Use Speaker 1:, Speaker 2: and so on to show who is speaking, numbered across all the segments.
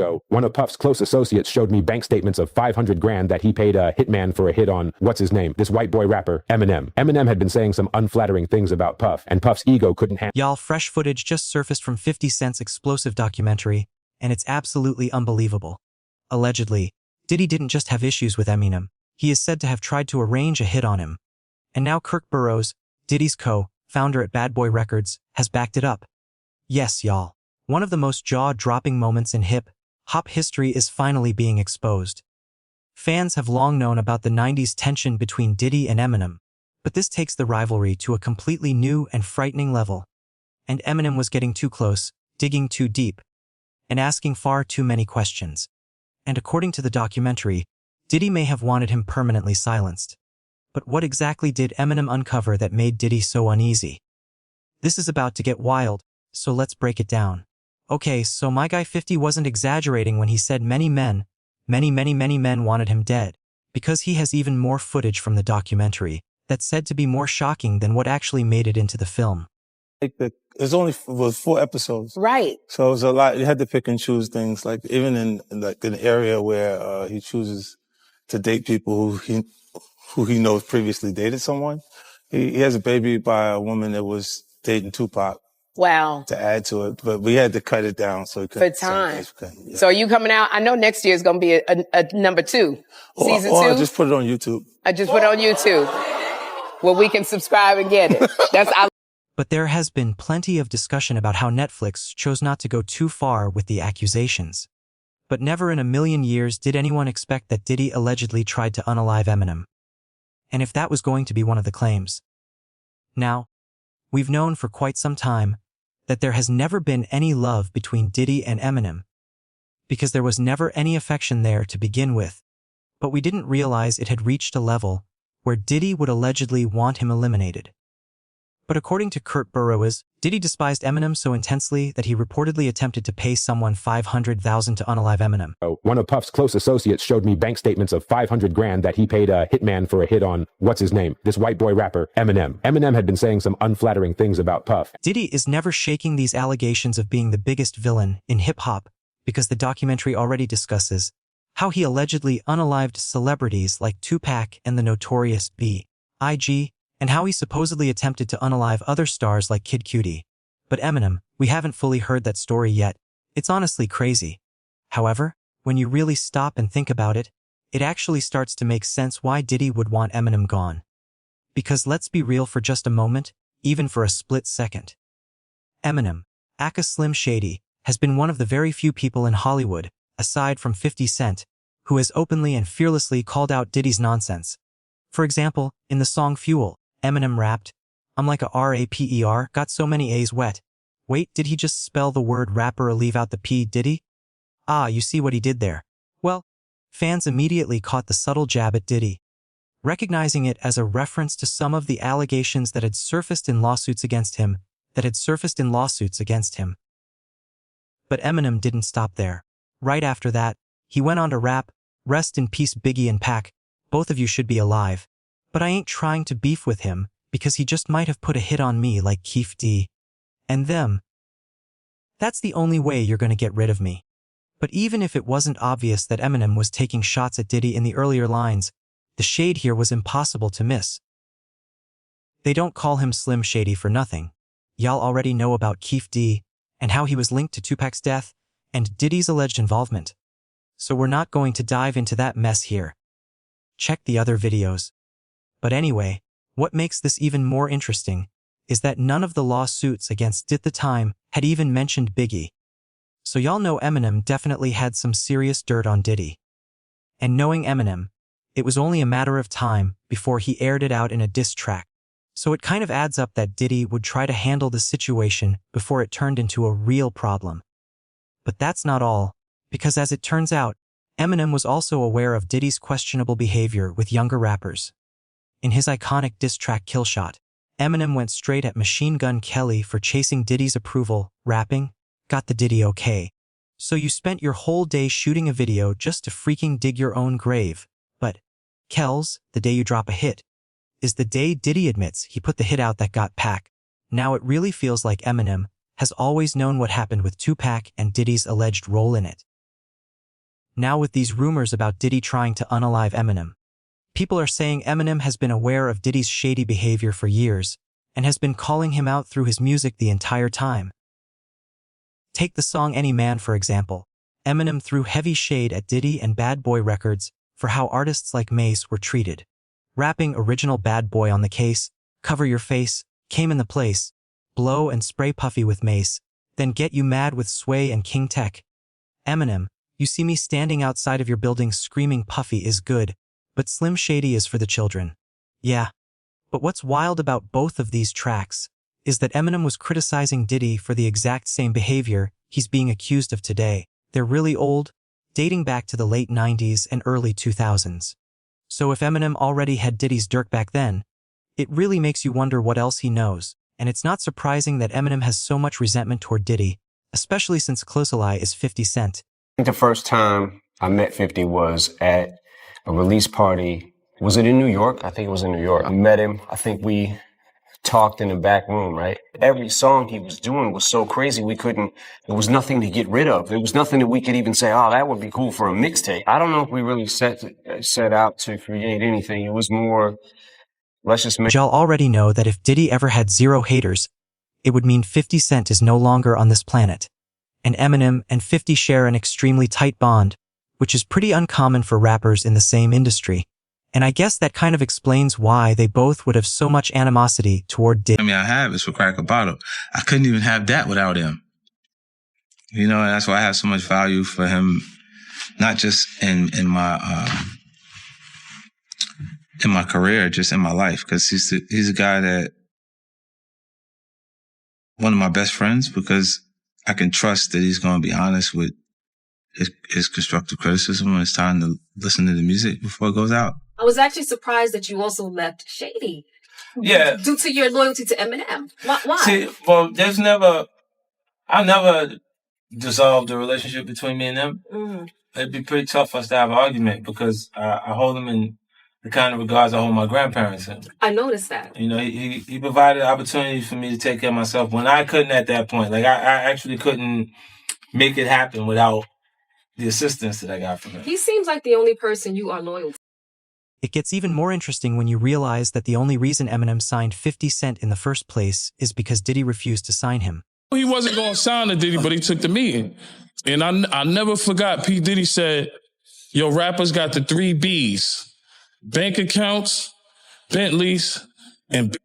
Speaker 1: ago, one of Puff's close associates showed me bank statements of 500 grand that he paid a hitman for a hit on, what's his name, this white boy rapper, Eminem. Eminem had been saying some unflattering things about Puff, and Puff's ego couldn't handle.
Speaker 2: Y'all, fresh footage just surfaced from 50 Cent's explosive documentary, and it's absolutely unbelievable. Allegedly, Diddy didn't just have issues with Eminem. He is said to have tried to arrange a hit on him. And now Kirk Burroughs, Diddy's co-founder at Bad Boy Records, has backed it up. Yes, y'all. One of the most jaw-dropping moments in hip-hop history is finally being exposed. Fans have long known about the 90s tension between Diddy and Eminem, but this takes the rivalry to a completely new and frightening level. And Eminem was getting too close, digging too deep, and asking far too many questions. And according to the documentary, Diddy may have wanted him permanently silenced. But what exactly did Eminem uncover that made Diddy so uneasy? This is about to get wild, so let's break it down. Okay, so my guy 50 wasn't exaggerating when he said many men wanted him dead, because he has even more footage from the documentary that's said to be more shocking than what actually made it into the film.
Speaker 3: It was 4 episodes.
Speaker 4: Right.
Speaker 3: So it was a lot. You had to pick and choose things, like even in an area where he chooses to date people who he knows previously dated someone. He has a baby by a woman that was dating Tupac.
Speaker 4: Wow.
Speaker 3: To add to it, but we had to cut it down so it could.
Speaker 4: For time.
Speaker 3: Yeah.
Speaker 4: So are you coming out? I know next year is going to be a number 2. Season 2?
Speaker 3: I just put it on YouTube.
Speaker 4: I just put it on YouTube. Well, we can subscribe and get it.
Speaker 2: But there has been plenty of discussion about how Netflix chose not to go too far with the accusations. But never in a million years did anyone expect that Diddy allegedly tried to unalive Eminem. And if that was going to be one of the claims. Now, we've known for quite some time that there has never been any love between Diddy and Eminem, because there was never any affection there to begin with. But we didn't realize it had reached a level where Diddy would allegedly want him eliminated. But according to Kirk Burroughs, Diddy despised Eminem so intensely that he reportedly attempted to pay someone $500,000 to unalive Eminem.
Speaker 1: One of Puff's close associates showed me bank statements of 500 grand that he paid a hitman for a hit on, what's his name, this white boy rapper, Eminem. Eminem had been saying some unflattering things about Puff.
Speaker 2: Diddy is never shaking these allegations of being the biggest villain in hip-hop, because the documentary already discusses how he allegedly unalived celebrities like Tupac and the Notorious B.I.G., and how he supposedly attempted to unalive other stars like Kid Cudi. But Eminem, we haven't fully heard that story yet. It's honestly crazy. However, when you really stop and think about it, it actually starts to make sense why Diddy would want Eminem gone. Because let's be real for just a moment, even for a split second. Eminem, aka Slim Shady, has been one of the very few people in Hollywood, aside from 50 Cent, who has openly and fearlessly called out Diddy's nonsense. For example, in the song Fuel, Eminem rapped, "I'm like a rapper, got so many A's wet. Wait, did he just spell the word rapper or leave out the P, Diddy? Ah, you see what he did there." Well, fans immediately caught the subtle jab at Diddy, recognizing it as a reference to some of the allegations that had surfaced in lawsuits against him, But Eminem didn't stop there. Right after that, he went on to rap, "Rest in peace Biggie and Pac, both of you should be alive. But I ain't trying to beef with him, because he just might have put a hit on me like Keef D. And them. That's the only way you're gonna get rid of me." But even if it wasn't obvious that Eminem was taking shots at Diddy in the earlier lines, the shade here was impossible to miss. They don't call him Slim Shady for nothing. Y'all already know about Keef D, and how he was linked to Tupac's death, and Diddy's alleged involvement. So we're not going to dive into that mess here. Check the other videos. But anyway, what makes this even more interesting is that none of the lawsuits against Diddy at the time had even mentioned Biggie. So y'all know Eminem definitely had some serious dirt on Diddy. And knowing Eminem, it was only a matter of time before he aired it out in a diss track. So it kind of adds up that Diddy would try to handle the situation before it turned into a real problem. But that's not all, because as it turns out, Eminem was also aware of Diddy's questionable behavior with younger rappers. In his iconic diss track Killshot, Eminem went straight at Machine Gun Kelly for chasing Diddy's approval, rapping, "Got the Diddy okay. So you spent your whole day shooting a video just to freaking dig your own grave. But, Kells, the day you drop a hit, is the day Diddy admits he put the hit out that got Pac." Now it really feels like Eminem has always known what happened with Tupac and Diddy's alleged role in it. Now with these rumors about Diddy trying to unalive Eminem, people are saying Eminem has been aware of Diddy's shady behavior for years and has been calling him out through his music the entire time. Take the song Any Man for example. Eminem threw heavy shade at Diddy and Bad Boy Records for how artists like Mace were treated. Rapping original Bad Boy on the case, Cover Your Face, Came in the Place, Blow and Spray Puffy with Mace, then Get You Mad with Sway and King Tech. Eminem, you see me standing outside of your building screaming Puffy is good, but Slim Shady is for the children. Yeah. But what's wild about both of these tracks is that Eminem was criticizing Diddy for the exact same behavior he's being accused of today. They're really old, dating back to the late 90s and early 2000s. So if Eminem already had Diddy's dirt back then, it really makes you wonder what else he knows, and it's not surprising that Eminem has so much resentment toward Diddy, especially since Close Ally is 50 Cent.
Speaker 5: I think the first time I met 50 was at a release party. Was it in New York? I think it was in New York. I met him. I think we talked in the back room, right? Every song he was doing was so crazy there was nothing to get rid of. There was nothing that we could even say, oh, that would be cool for a mixtape. I don't know if we really set out to create anything. It was more, let's just make.
Speaker 2: Y'all already know that if Diddy ever had 0 haters, it would mean 50 Cent is no longer on this planet. And Eminem and 50 share an extremely tight bond, which is pretty uncommon for rappers in the same industry. And I guess that kind of explains why they both would have so much animosity toward Diddy.
Speaker 6: I mean, I have is for Crack a Bottle. I couldn't even have that without him. You know, and that's why I have so much value for him, not just in my career, just in my life. Because he's a guy that, one of my best friends, because I can trust that he's going to be honest with his constructive criticism when it's time to listen to the music before it goes out.
Speaker 7: I was actually surprised that you also left Shady.
Speaker 3: Yeah.
Speaker 7: Due to your loyalty to Eminem. Why?
Speaker 3: See, well, I never dissolved the relationship between me and them. Mm. It'd be pretty tough for us to have an argument because I hold them in the kind of regards I hold my grandparents in.
Speaker 7: I noticed that.
Speaker 3: You know, he provided opportunities for me to take care of myself when I couldn't at that point. Like, I actually couldn't make it happen without the assistance that I got from him.
Speaker 7: He seems like the only person you are loyal to.
Speaker 2: It gets even more interesting when you realize that the only reason Eminem signed 50 Cent in the first place is because Diddy refused to sign him.
Speaker 8: He wasn't going to sign to Diddy, but he took the meeting. And I never forgot P. Diddy said, yo, rappers got the 3 Bs. Bank accounts, Bentleys, and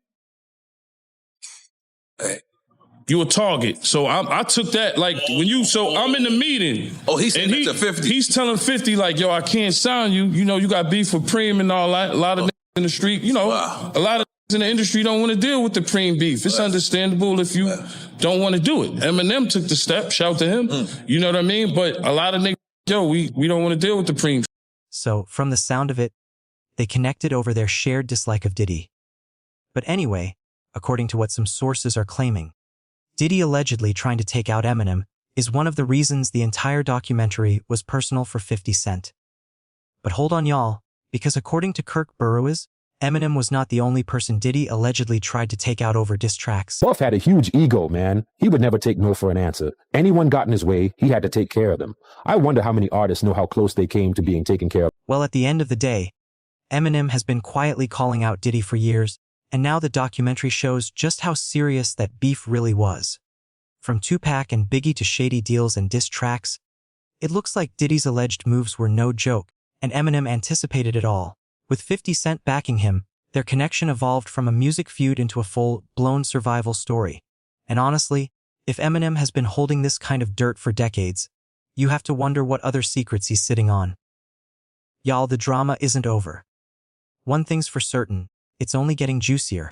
Speaker 8: you a target. So I took that like so I'm in the meeting.
Speaker 9: Oh, he's saying to 50.
Speaker 8: He's telling 50 like, yo, I can't sign you. You know, you got beef with Preem and all that. A lot of niggas in the street, you know, a lot of niggas in the industry don't want to deal with the Preem beef. It's understandable if you don't want to do it. Eminem took the step, shout to him. You know what I mean? But a lot of niggas, yo, we don't want to deal with the Preem.
Speaker 2: So from the sound of it, they connected over their shared dislike of Diddy. But anyway, according to what some sources are claiming, Diddy allegedly trying to take out Eminem is one of the reasons the entire documentary was personal for 50 Cent. But hold on y'all, because according to Kirk Burroughs, Eminem was not the only person Diddy allegedly tried to take out over diss tracks.
Speaker 1: Puff had a huge ego, man. He would never take no for an answer. Anyone got in his way, he had to take care of them. I wonder how many artists know how close they came to being taken care of.
Speaker 2: Well, at the end of the day, Eminem has been quietly calling out Diddy for years, and now the documentary shows just how serious that beef really was. From Tupac and Biggie to shady deals and diss tracks, it looks like Diddy's alleged moves were no joke, and Eminem anticipated it all. With 50 Cent backing him, their connection evolved from a music feud into a full-blown survival story. And honestly, if Eminem has been holding this kind of dirt for decades, you have to wonder what other secrets he's sitting on. Y'all, the drama isn't over. One thing's for certain, it's only getting juicier.